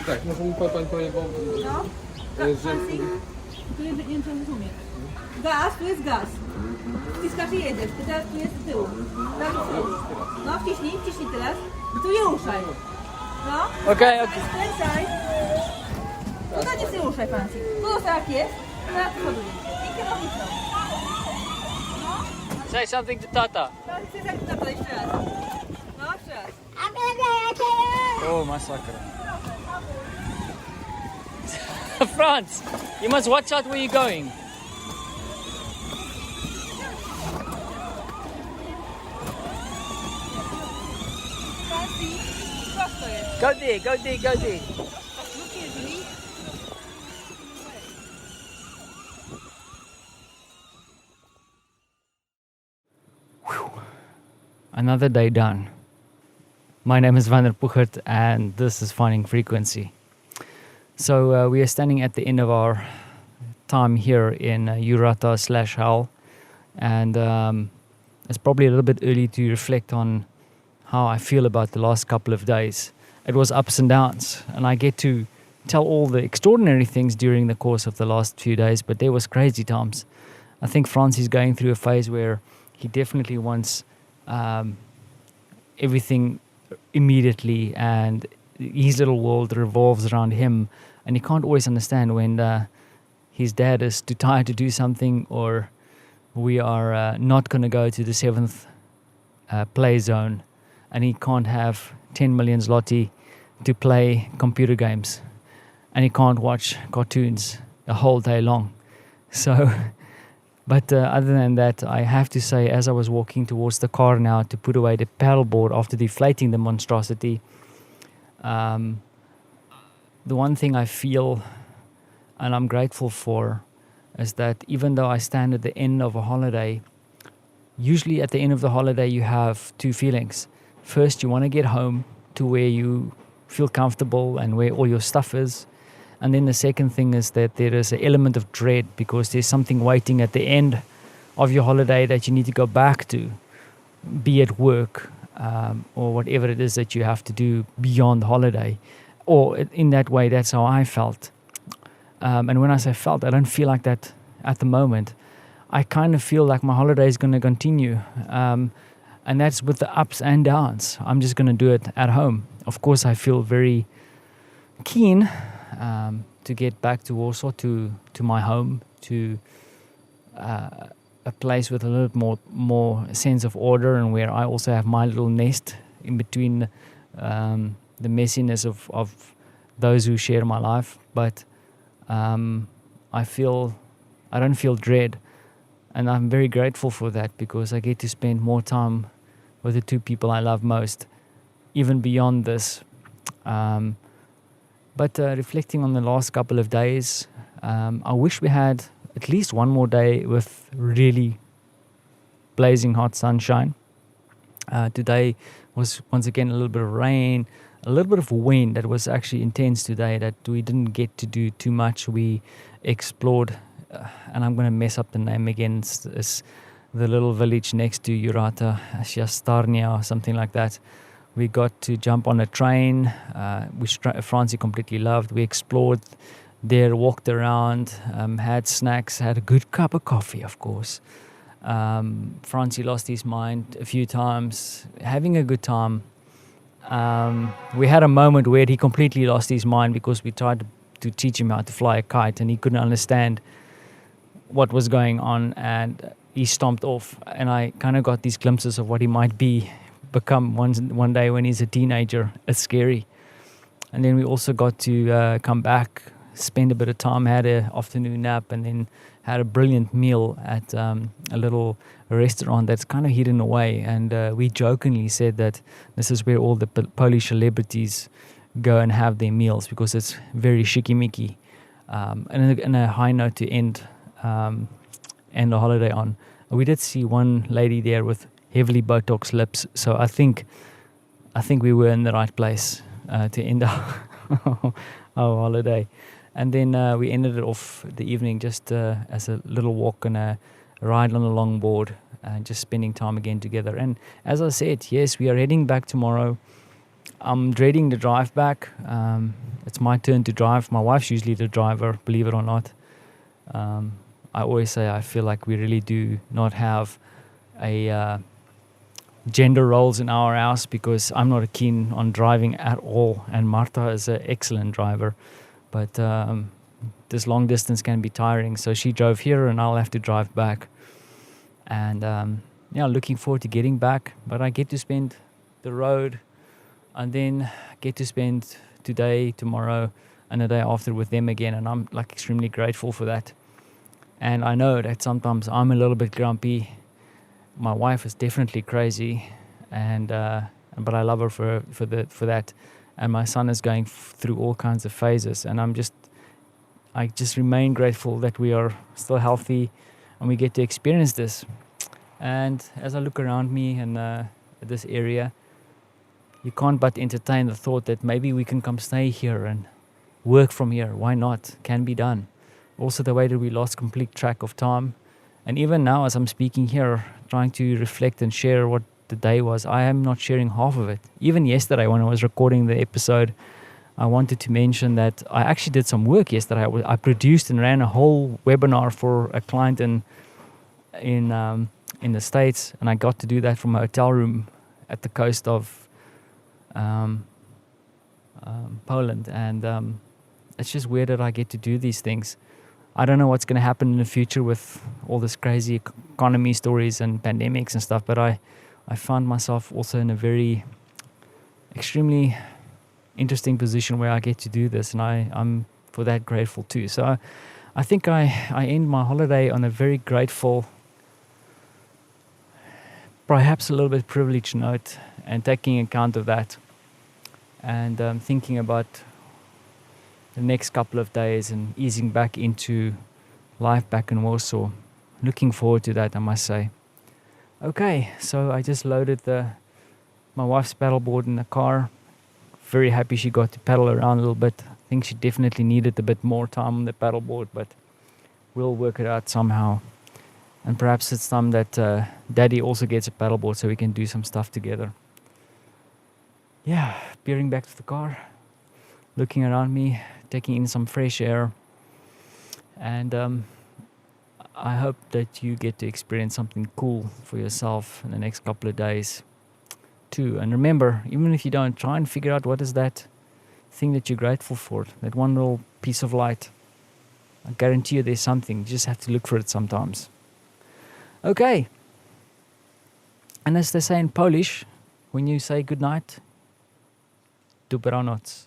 Tak, może mi pan pojechał. No. Że... Tu nie wiem, czy on rozumie. Gaz, tu jest gaz. Wciskasz i jedziesz. Ty teraz tu jest z tyłu. Tak, z tyłu. No, wciśnij teraz. Tu nie ruszaj. No. Okej. Skręcaj. Tutaj nic nie ruszaj, Francji. Tu został jak jest. Teraz przoduj. I kierownicą. Say something to Tata. Teraz chcę tak na to jeszcze raz. No, jeszcze raz. Oh, masakra. Franz, you must watch out where you're going. Francji, prosto jest. Go there, go there, go there. Look here, Julie. Another day done. My name is Van der Puchert and this is Finding Frequency. So we are standing at the end of our time here in Urata/Hell, and it's probably a little bit early to reflect on how I feel about the last couple of days. It was ups and downs, and I get to tell all the extraordinary things during the course of the last few days, but there was crazy times. I think Franz is going through a phase where he definitely wants everything immediately, and his little world revolves around him, and he can't always understand when his dad is too tired to do something, or we are not going to go to the 7th play zone, and he can't have 10 million zloty to play computer games, and he can't watch cartoons the whole day long. So but other than that, I have to say, as I was walking towards the car now to put away the paddleboard after deflating the monstrosity, the one thing I feel and I'm grateful for is that even though I stand at the end of a holiday, usually at the end of the holiday you have two feelings. First, you want to get home to where you feel comfortable and where all your stuff is. And then the second thing is that there is an element of dread because there's something waiting at the end of your holiday that you need to go back to, be it work or whatever it is that you have to do beyond holiday. Or in that way, that's how I felt. And when I say felt, I don't feel like that at the moment. I kind of feel like my holiday is going to continue. And that's with the ups and downs. I'm just going to do it at home. Of course, I feel very keen to get back to Warsaw, to my home, to a place with a little more sense of order, and where I also have my little nest in between the messiness of those who share my life. But I don't feel dread, and I'm very grateful for that because I get to spend more time with the two people I love most, even beyond this. But reflecting on the last couple of days, I wish we had at least one more day with really blazing hot sunshine. Today was once again a little bit of rain, a little bit of wind that was actually intense today, that we didn't get to do too much. We explored, and I'm going to mess up the name again, it's the little village next to Urata, Siastarnia or something like that. We got to jump on a train, which Francie completely loved. We explored there, walked around, had snacks, had a good cup of coffee, of course. Francie lost his mind a few times, having a good time. We had a moment where he completely lost his mind because we tried to teach him how to fly a kite, and he couldn't understand what was going on, and he stomped off. And I kind of got these glimpses of what he might become one day when he's a teenager. It's scary. And then we also got to come back, spend a bit of time, had an afternoon nap, and then had a brilliant meal at a little restaurant that's kind of hidden away. And we jokingly said that this is where all the Polish celebrities go and have their meals because it's very shikimiki. And a high note to end the holiday on. We did see one lady there with heavily Botox lips, so I think we were in the right place to end our holiday. And then we ended it off the evening just as a little walk and a ride on a longboard, and just spending time again together. And as I said, yes, we are heading back tomorrow. I'm dreading the drive back. It's my turn to drive. My wife's usually the driver, believe it or not. I always say I feel like we really do not have a gender roles in our house, because I'm not keen on driving at all, and Martha is an excellent driver, but this long distance can be tiring. So she drove here and I'll have to drive back, and looking forward to getting back. But I get to spend the road, and then get to spend today, tomorrow, and the day after with them again, and I'm like extremely grateful for that. And I know that sometimes I'm a little bit grumpy. My wife is definitely crazy, and but I love her for that. And my son is going through all kinds of phases, and I just remain grateful that we are still healthy and we get to experience this. And as I look around me and this area, you can't but entertain the thought that maybe we can come stay here and work from here. Why not? Can be done. Also, the way that we lost complete track of time. And even now, as I'm speaking here, trying to reflect and share what the day was, I am not sharing half of it. Even yesterday, when I was recording the episode, I wanted to mention that I actually did some work yesterday. I produced and ran a whole webinar for a client in the States, and I got to do that from a hotel room at the coast of Poland. And it's just weird that I get to do these things. I don't know what's going to happen in the future with all this crazy economy stories and pandemics and stuff, but I found myself also in a very extremely interesting position where I get to do this, and I'm for that grateful too. So I think I end my holiday on a very grateful, perhaps a little bit privileged note, and taking account of that, and thinking about the next couple of days and easing back into life back in Warsaw. Looking forward to that, I must say. Okay, so I just loaded my wife's paddleboard in the car. Very happy she got to paddle around a little bit. I think she definitely needed a bit more time on the paddleboard, but we'll work it out somehow. And perhaps it's time that Daddy also gets a paddleboard so we can do some stuff together. Yeah, peering back to the car, looking around me, taking in some fresh air, and I hope that you get to experience something cool for yourself in the next couple of days too. And remember, even if you don't, try and figure out what is that thing that you're grateful for, that one little piece of light. I guarantee you there's something. You just have to look for it sometimes. Okay. And as they say in Polish, when you say good night, dobranoc.